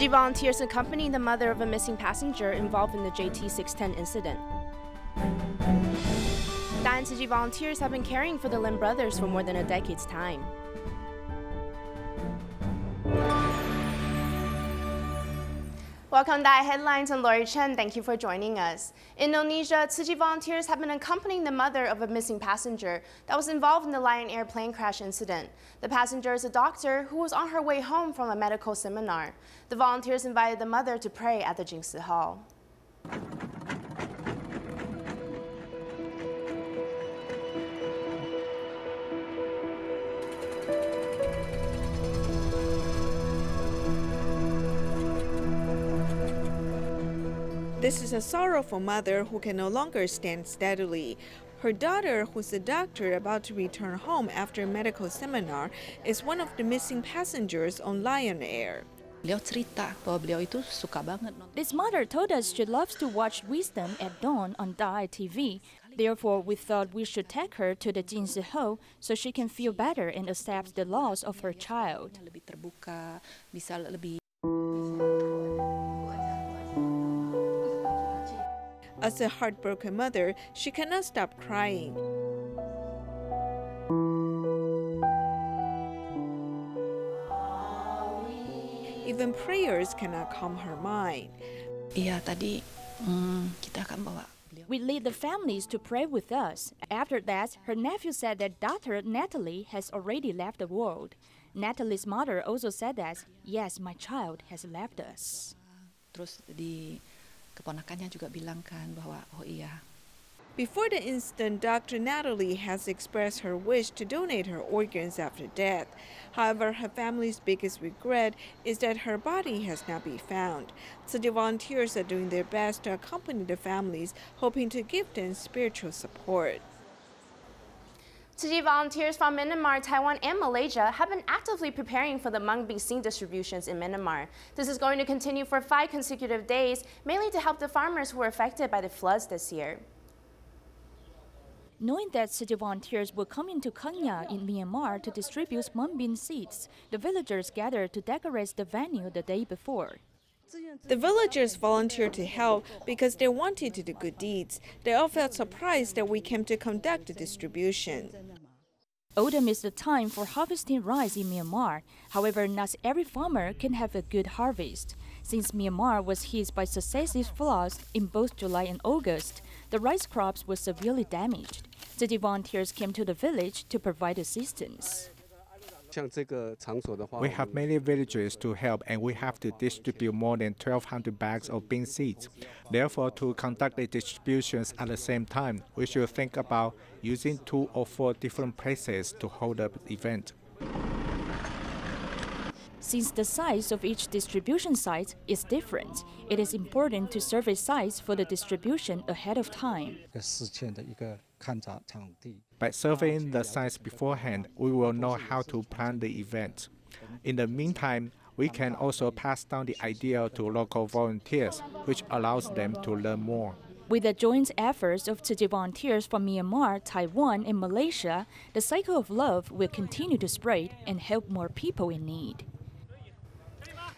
Tzu Chi volunteers accompany the mother of a missing passenger involved in the JT610 incident. Daan Tzu Chi volunteers have been caring for the Lim brothers for more than a decade's time. Welcome to DaAi Headlines. I'm Lori Chen. Thank you for joining us. In Indonesia, Tzu Chi volunteers have been accompanying the mother of a missing passenger that was involved in the Lion Air plane crash incident. The passenger is a doctor who was on her way home from a medical seminar. The volunteers invited the mother to pray at the Jingsi Hall. This is a sorrowful mother who can no longer stand steadily. Her daughter, who's a doctor about to return home after a medical seminar, is one of the missing passengers on Lion Air. This mother told us she loves to watch Wisdom at Dawn on DaAi TV. Therefore, we thought we should take her to the Jingsi Hall so she can feel better and accept the loss of her child. As a heartbroken mother, she cannot stop crying. Even prayers cannot calm her mind. We lead the families to pray with us. After that, her nephew said that daughter Natalie has already left the world. Natalie's mother also said that, yes, my child has left us. Before the incident, Dr. Natalie has expressed her wish to donate her organs after death. However, her family's biggest regret is that her body has not been found. So the volunteers are doing their best to accompany the families, hoping to give them spiritual support. Tzu Chi volunteers from Myanmar, Taiwan, and Malaysia have been actively preparing for the mung bean seed distributions in Myanmar. This is going to continue for 5 consecutive days, mainly to help the farmers who were affected by the floods this year. Knowing that Tzu Chi volunteers will come into Kenya in Myanmar to distribute mung bean seeds, the villagers gathered to decorate the venue the day before. The villagers volunteered to help because they wanted to do good deeds. They all felt surprised that we came to conduct the distribution. Autumn is the time for harvesting rice in Myanmar. However, not every farmer can have a good harvest. Since Myanmar was hit by successive floods in both July and August, the rice crops were severely damaged. Tzu Chi volunteers came to the village to provide assistance. We have many villagers to help, and we have to distribute more than 1,200 bags of bean seeds. Therefore, to conduct the distributions at the same time, we should think about using 2 or 4 different places to hold the event. Since the size of each distribution site is different, it is important to survey sites for the distribution ahead of time. By surveying the sites beforehand, we will know how to plan the event. In the meantime, we can also pass down the idea to local volunteers, which allows them to learn more. With the joint efforts of Tzu Chi volunteers from Myanmar, Taiwan, and Malaysia, the cycle of love will continue to spread and help more people in need.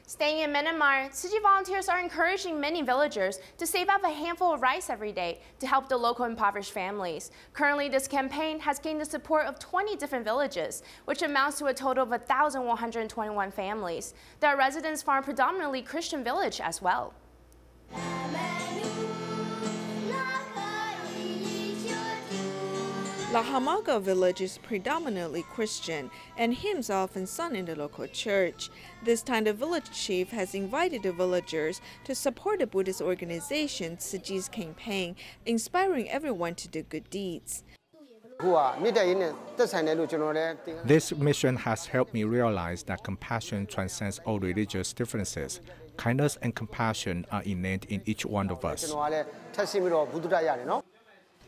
Staying in Myanmar, Tzu Chi volunteers are encouraging many villagers to save up a handful of rice every day to help the local impoverished families. Currently, this campaign has gained the support of 20 different villages, which amounts to a total of 1,121 families. There are residents from a predominantly Christian village as well. La Hamaga village is predominantly Christian, and hymns are often sung in the local church. This time, the village chief has invited the villagers to support the Buddhist organization Tzu Chi's campaign, inspiring everyone to do good deeds. This mission has helped me realize that compassion transcends all religious differences. Kindness and compassion are innate in each one of us.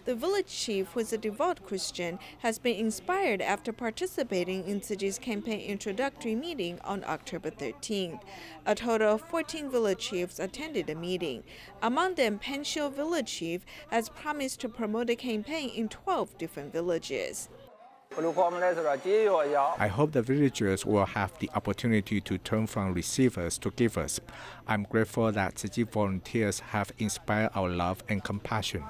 The village chief, who is a devout Christian, has been inspired after participating in Tzu Chi's campaign introductory meeting on October 13th. A total of 14 village chiefs attended the meeting. Among them, Penshio village chief has promised to promote the campaign in 12 different villages. I hope the villagers will have the opportunity to turn from receivers to givers. I'm grateful that Tzu Chi volunteers have inspired our love and compassion.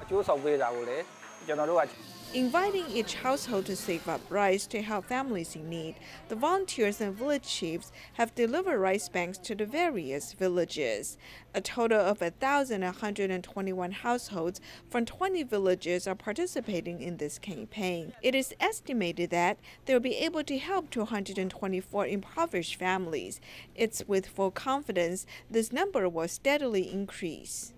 Inviting each household to save up rice to help families in need, the volunteers and village chiefs have delivered rice banks to the various villages. A total of 1,121 households from 20 villages are participating in this campaign. It is estimated that they will be able to help 224 impoverished families. It's with full confidence this number will steadily increase.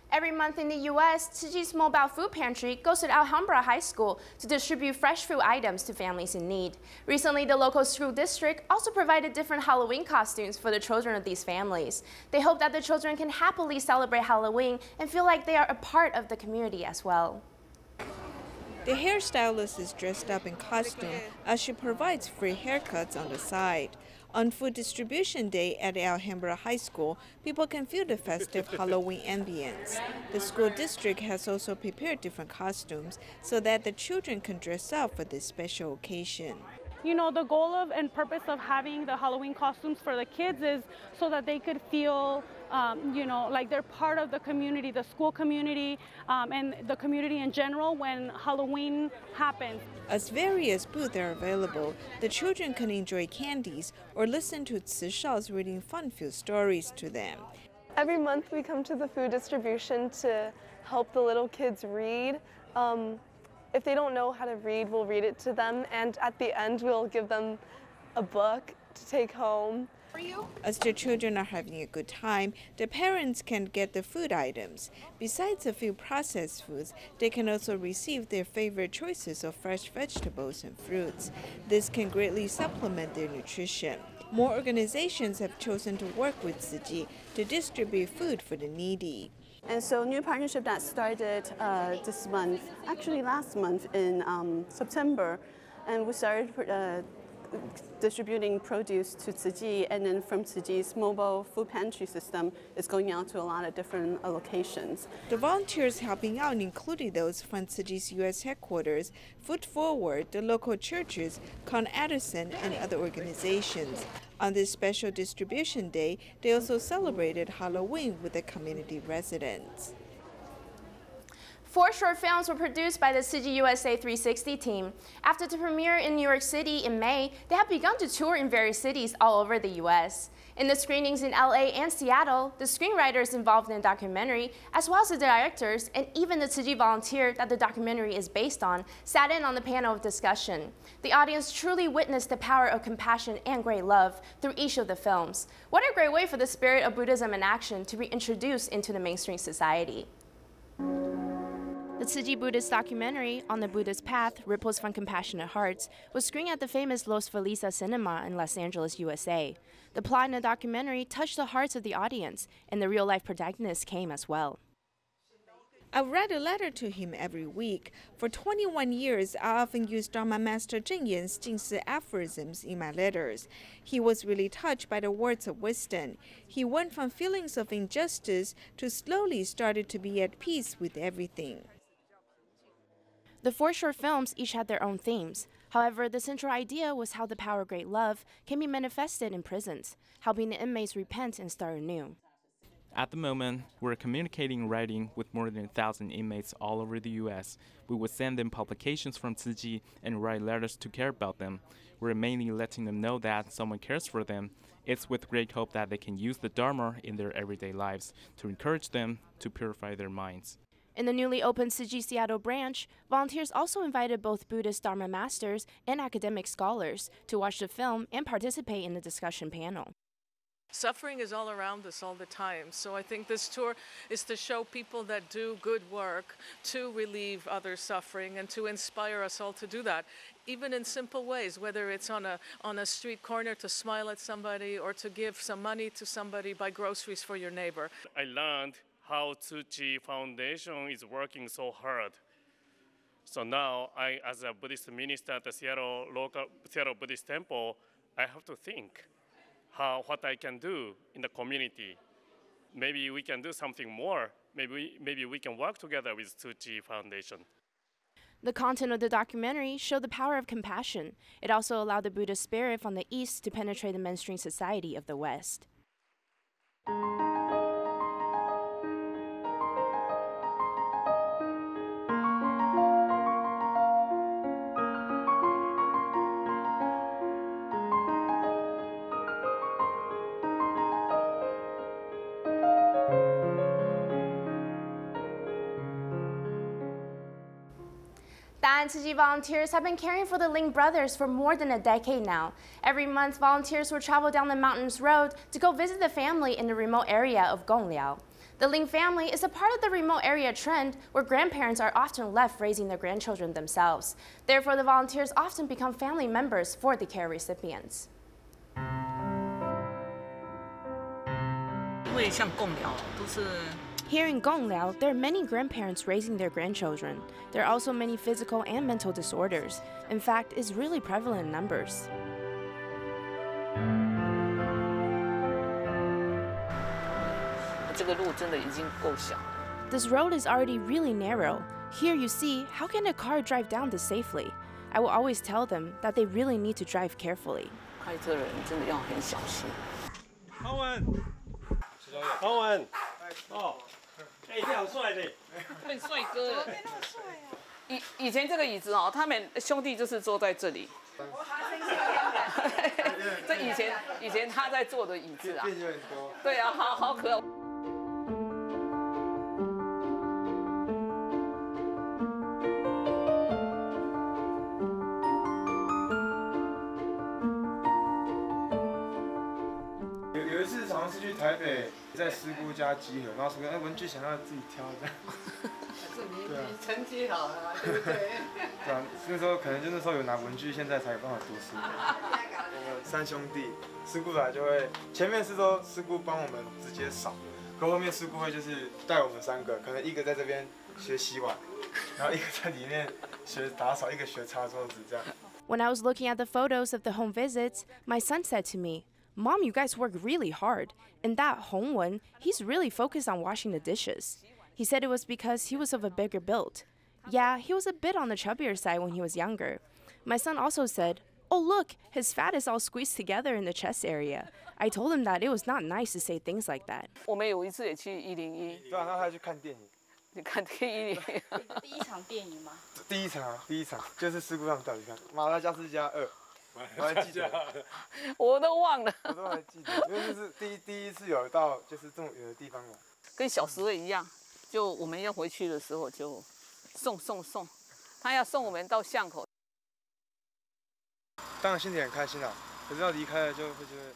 Every month in the U.S., Tzu Chi's mobile food pantry goes to Alhambra High School to distribute fresh food items to families in need. Recently, the local school district also provided different Halloween costumes for the children of these families. They hope that the children can happily celebrate Halloween and feel like they are a part of the community as well. The hairstylist is dressed up in costume as she provides free haircuts on the side. On food distribution day at Alhambra High School, people can feel the festive Halloween ambience. The school district has also prepared different costumes so that the children can dress up for this special occasion. You know, the goal of and purpose of having the Halloween costumes for the kids is so that they could feel, you know, like they're part of the community, the school community, and the community in general when Halloween happens. As various booths are available, the children can enjoy candies or listen to Tzu Shao's reading fun-filled stories to them. Every month we come to the food distribution to help the little kids read. If they don't know how to read, we'll read it to them, and at the end we'll give them a book to take home. As the children are having a good time, the parents can get the food items. Besides a few processed foods, they can also receive their favorite choices of fresh vegetables and fruits. This can greatly supplement their nutrition. More organizations have chosen to work with Tzu Chi to distribute food for the needy. And so new partnership that started this month, actually last month in September, and we started distributing produce to Tzu Chi, and then from Tzu Chi's mobile food pantry system is going out to a lot of different locations. The volunteers helping out included those from Tzu Chi's U.S. headquarters, Food Forward, the local churches, Con Edison, and other organizations. On this special distribution day, they also celebrated Halloween with the community residents. 4 short films were produced by the Tzu Chi USA 360 team. After the premiere in New York City in May, they have begun to tour in various cities all over the U.S. In the screenings in LA and Seattle, the screenwriters involved in the documentary, as well as the directors and even the Tzu Chi volunteer that the documentary is based on, sat in on the panel of discussion. The audience truly witnessed the power of compassion and great love through each of the films. What a great way for the spirit of Buddhism in action to be introduced into the mainstream society. The Tzu Chi Buddhist documentary, On the Buddhist Path, Ripples from Compassionate Hearts, was screened at the famous Los Feliz Cinema in Los Angeles, USA. The plot in the documentary touched the hearts of the audience, and the real-life protagonists came as well. I write a letter to him every week. For 21 years, I often used Dharma Master Zheng Yan's Jingsi aphorisms in my letters. He was really touched by the words of wisdom. He went from feelings of injustice to slowly started to be at peace with everything. The 4 short films each had their own themes. However, the central idea was how the power of great love can be manifested in prisons, helping the inmates repent and start anew. At the moment, we're communicating and writing with more than 1,000 inmates all over the U.S. We will send them publications from Tzu Chi and write letters to care about them. We're mainly letting them know that someone cares for them. It's with great hope that they can use the Dharma in their everyday lives to encourage them to purify their minds. In the newly opened Tzu Chi Seattle branch, volunteers also invited both Buddhist Dharma masters and academic scholars to watch the film and participate in the discussion panel. Suffering is all around us all the time, so I think this tour is to show people that do good work to relieve others' suffering and to inspire us all to do that, even in simple ways, whether it's on a street corner to smile at somebody or to give some money to somebody, buy groceries for your neighbor. I learned how Tzu Chi Foundation is working so hard. So now, as a Buddhist minister at the Seattle Buddhist Temple, I have to think what I can do in the community. Maybe we can do something more. Maybe we can work together with Tzu Chi Foundation. The content of the documentary showed the power of compassion. It also allowed the Buddhist spirit from the East to penetrate the mainstream society of the West. Daan Tzu Chi volunteers have been caring for the Ling brothers for more than a decade now. Every month, volunteers will travel down the mountainous road to go visit the family in the remote area of Gongliao. The Ling family is a part of the remote area trend where grandparents are often left raising their grandchildren themselves. Therefore, the volunteers often become family members for the care recipients. Here in Gongliao, there are many grandparents raising their grandchildren. There are also many physical and mental disorders. In fact, it's really prevalent in numbers. This road is already really narrow. Here you see, how can a car drive down this safely? I will always tell them that they really need to drive carefully. When I was looking at the photos of the home visits, my son said to me, "Mom, you guys work really hard. And that Hongwen, he's really focused on washing the dishes." He said it was because he was of a bigger build. Yeah, he was a bit on the chubbier side when he was younger. My son also said, "Oh look, his fat is all squeezed together in the chest area." I told him that it was not nice to say things like that.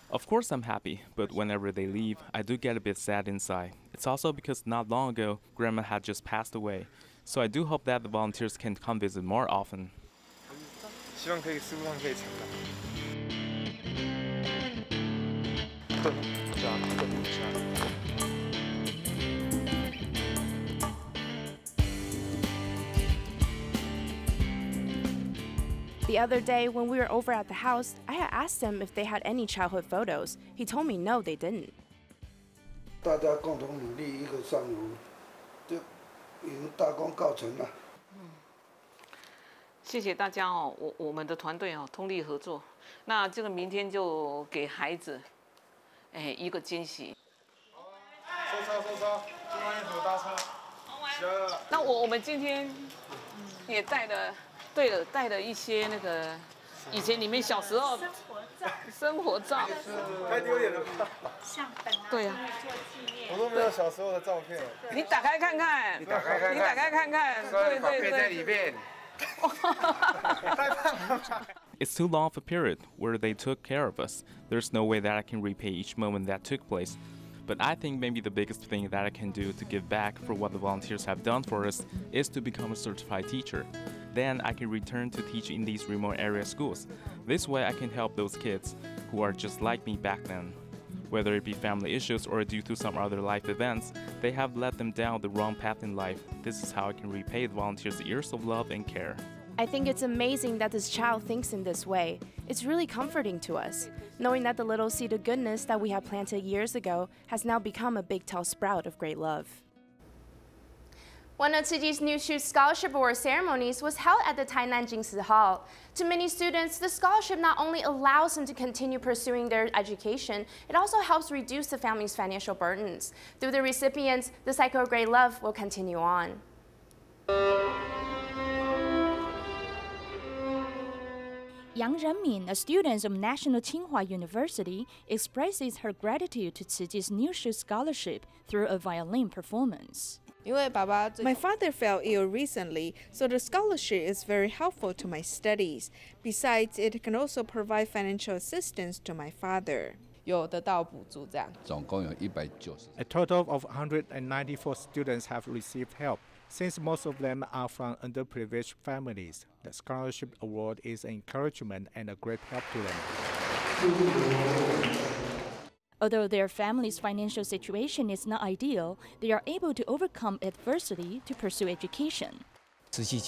Of course I'm happy, but whenever they leave, I do get a bit sad inside. It's also because not long ago, Grandma had just passed away, so I do hope that the volunteers can come visit more often. The other day, when we were over at the house, I had asked them if they had any childhood photos. He told me no, they didn't. 大家共同努力，一个上午就已经大功告成了。谢谢大家哦，我们的团队哦，通力合作。那这个明天就给孩子，一个惊喜。收车，今晚一组搭车。那我们今天也带了。 对了，带了一些那个以前你们小时候生活照，太丢脸了吧？相本啊，对啊，我都没有小时候的照片。你打开看看，你打开看看，对，在里面。It's too long of a period where they took care of us. There's no way that I can repay each moment that took place. But I think maybe the biggest thing that I can do to give back for what the volunteers have done for us is to become a certified teacher. Then I can return to teach in these remote area schools. This way I can help those kids who are just like me back then. Whether it be family issues or due to some other life events, they have led them down the wrong path in life. This is how I can repay the volunteers' years of love and care. I think it's amazing that this child thinks in this way. It's really comforting to us, knowing that the little seed of goodness that we had planted years ago has now become a big tall sprout of great love. One of Tzu Chi's New Shoes Scholarship Award ceremonies was held at the Tainan Jingsi Hall. To many students, the scholarship not only allows them to continue pursuing their education, it also helps reduce the family's financial burdens. Through the recipients, the cycle of great love will continue on. Yang Renmin, a student of National Tsinghua University, expresses her gratitude to Tzu Chi's New Shoes Scholarship through a violin performance. My father fell ill recently, so the scholarship is very helpful to my studies. Besides, it can also provide financial assistance to my father. A total of 194 students have received help. Since most of them are from underprivileged families, the scholarship award is an encouragement and a great help to them. Although their family's financial situation is not ideal, they are able to overcome adversity to pursue education. Tzu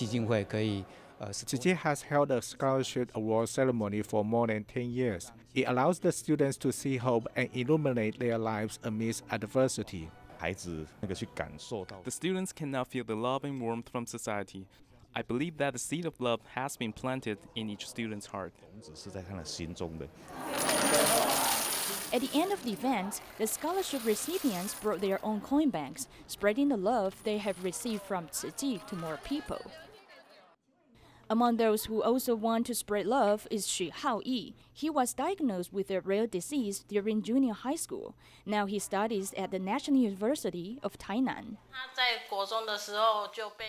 Chi has held a scholarship award ceremony for more than 10 years. It allows the students to see hope and illuminate their lives amidst adversity. The students can now feel the love and warmth from society. I believe that the seed of love has been planted in each student's heart. At the end of the event, the scholarship recipients brought their own coin banks, spreading the love they have received from Tzu Chi to more people. Among those who also want to spread love is Xu Haoyi. He was diagnosed with a rare disease during junior high school. Now he studies at the National University of Tainan.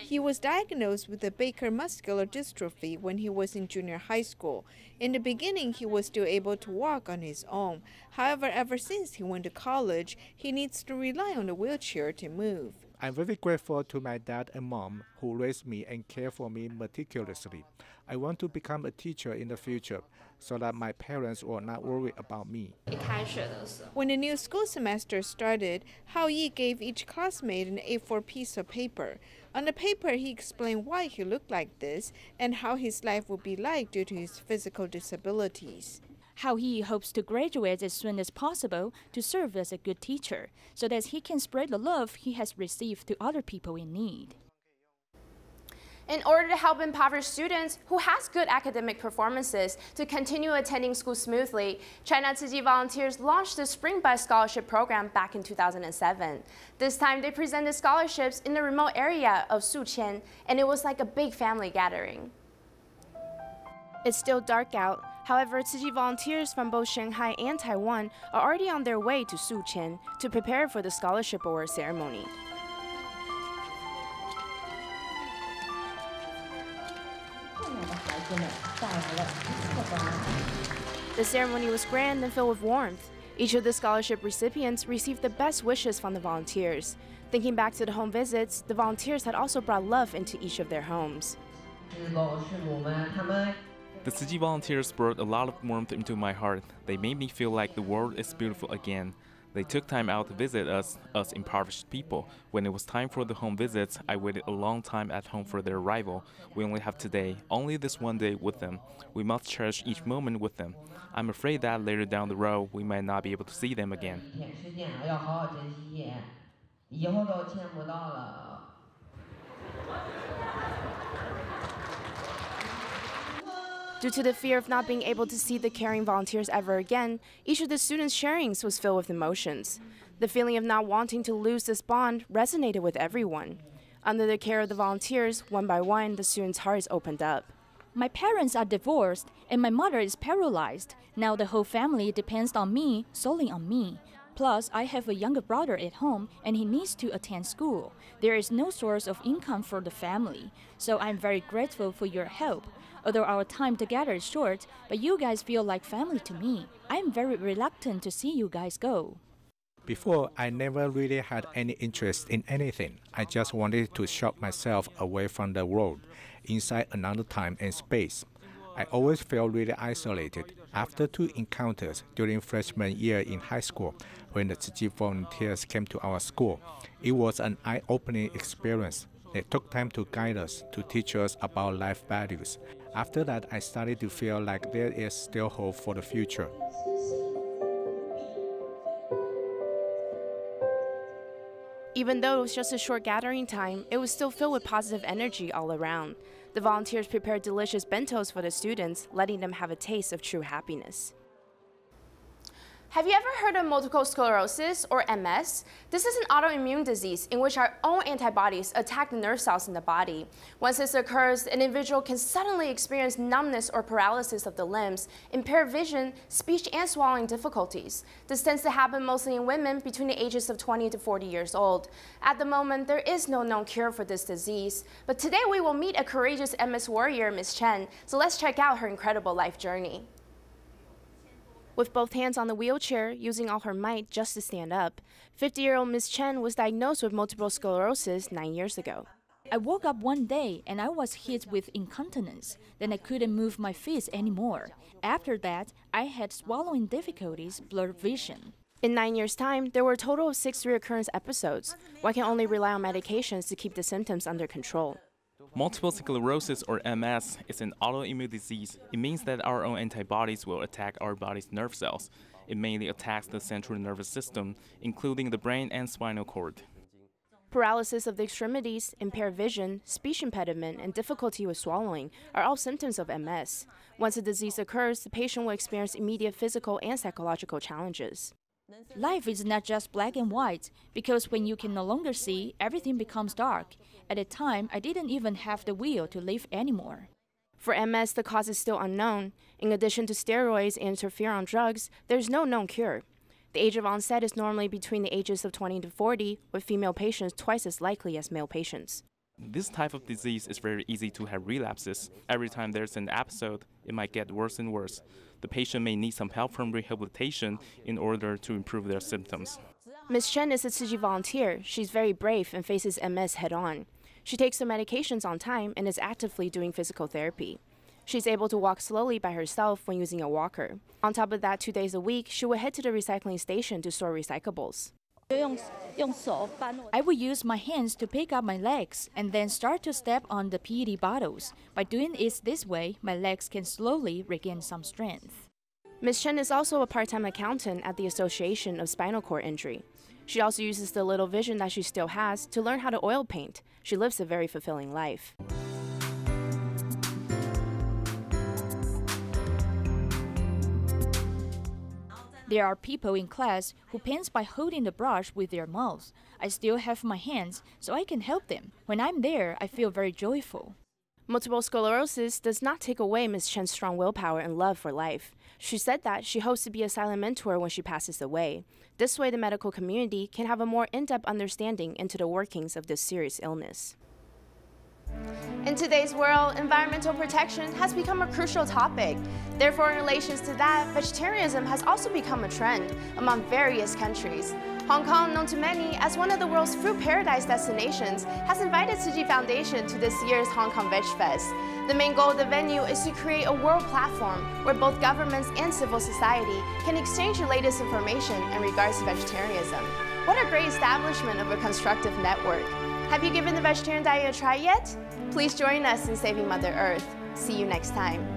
He was diagnosed with the Baker muscular dystrophy when he was in junior high school. In the beginning, he was still able to walk on his own. However, ever since he went to college, he needs to rely on a wheelchair to move. I'm very grateful to my dad and mom who raised me and care for me meticulously. I want to become a teacher in the future so that my parents will not worry about me. When the new school semester started, Hao Yi gave each classmate an A4 piece of paper. On the paper, he explained why he looked like this and how his life would be like due to his physical disabilities. How he hopes to graduate as soon as possible to serve as a good teacher, so that he can spread the love he has received to other people in need. In order to help impoverished students who has good academic performances to continue attending school smoothly, China Tzu Chi volunteers launched the Spring Bus Scholarship Program back in 2007. This time they presented scholarships in the remote area of Suqian, and it was like a big family gathering. It's still dark out. However, Tzu Chi volunteers from both Shanghai and Taiwan are already on their way to Suqian to prepare for the scholarship award ceremony. The ceremony was grand and filled with warmth. Each of the scholarship recipients received the best wishes from the volunteers. Thinking back to the home visits, the volunteers had also brought love into each of their homes. The Tzu Chi volunteers brought a lot of warmth into my heart. They made me feel like the world is beautiful again. They took time out to visit us impoverished people. When it was time for the home visits, I waited a long time at home for their arrival. We only have today, only this one day with them. We must cherish each moment with them. I'm afraid that later down the road, we might not be able to see them again. Due to the fear of not being able to see the caring volunteers ever again, each of the students' sharings was filled with emotions. The feeling of not wanting to lose this bond resonated with everyone. Under the care of the volunteers, one by one, the students' hearts opened up. My parents are divorced, and my mother is paralyzed. Now the whole family depends on me, solely on me. Plus, I have a younger brother at home, and he needs to attend school. There is no source of income for the family, so I'm very grateful for your help. Although our time together is short, but you guys feel like family to me. I'm very reluctant to see you guys go. Before, I never really had any interest in anything. I just wanted to shut myself away from the world, inside another time and space. I always felt really isolated. After 2 encounters during freshman year in high school, when the Tzu Chi volunteers came to our school, it was an eye-opening experience. They took time to guide us, to teach us about life values. After that, I started to feel like there is still hope for the future. Even though it was just a short gathering time, it was still filled with positive energy all around. The volunteers prepared delicious bentos for the students, letting them have a taste of true happiness. Have you ever heard of multiple sclerosis, or MS? This is an autoimmune disease in which our own antibodies attack the nerve cells in the body. Once this occurs, an individual can suddenly experience numbness or paralysis of the limbs, impaired vision, speech, and swallowing difficulties. This tends to happen mostly in women between the ages of 20 to 40 years old. At the moment, there is no known cure for this disease, but today we will meet a courageous MS warrior, Ms. Chen, so let's check out her incredible life journey. With both hands on the wheelchair, using all her might just to stand up, 50-year-old Ms. Chen was diagnosed with multiple sclerosis 9 years ago. I woke up one day and I was hit with incontinence. Then I couldn't move my feet anymore. After that, I had swallowing difficulties, blurred vision. In 9 years' time, there were a total of 6 reoccurrence episodes. One can only rely on medications to keep the symptoms under control. Multiple sclerosis, or MS, is an autoimmune disease. It means that our own antibodies will attack our body's nerve cells. It mainly attacks the central nervous system, including the brain and spinal cord. Paralysis of the extremities, impaired vision, speech impediment, and difficulty with swallowing are all symptoms of MS. Once the disease occurs, the patient will experience immediate physical and psychological challenges. Life is not just black and white, because when you can no longer see, everything becomes dark. At the time, I didn't even have the will to live anymore. For MS, the cause is still unknown. In addition to steroids and interferon drugs, there's no known cure. The age of onset is normally between the ages of 20 to 40, with female patients twice as likely as male patients. This type of disease is very easy to have relapses. Every time there's an episode, it might get worse and worse. The patient may need some help from rehabilitation in order to improve their symptoms. Ms. Chen is a Tzu Chi volunteer. She's very brave and faces MS head-on. She takes the medications on time and is actively doing physical therapy. She's able to walk slowly by herself when using a walker. On top of that, 2 days a week, she will head to the recycling station to store recyclables. I would use my hands to pick up my legs and then start to step on the PET bottles. By doing it this way, my legs can slowly regain some strength. Ms. Chen is also a part-time accountant at the Association of Spinal Cord Injury. She also uses the little vision that she still has to learn how to oil paint. She lives a very fulfilling life. There are people in class who paint by holding the brush with their mouths. I still have my hands, so I can help them. When I'm there, I feel very joyful. Multiple sclerosis does not take away Ms. Chen's strong willpower and love for life. She said that she hopes to be a silent mentor when she passes away. This way, the medical community can have a more in-depth understanding into the workings of this serious illness. In today's world, environmental protection has become a crucial topic. Therefore, in relation to that, vegetarianism has also become a trend among various countries. Hong Kong, known to many as one of the world's fruit paradise destinations, has invited Tzu Chi Foundation to this year's Hong Kong Veg Fest. The main goal of the venue is to create a world platform where both governments and civil society can exchange the latest information in regards to vegetarianism. What a great establishment of a constructive network. Have you given the vegetarian diet a try yet? Please join us in saving Mother Earth. See you next time.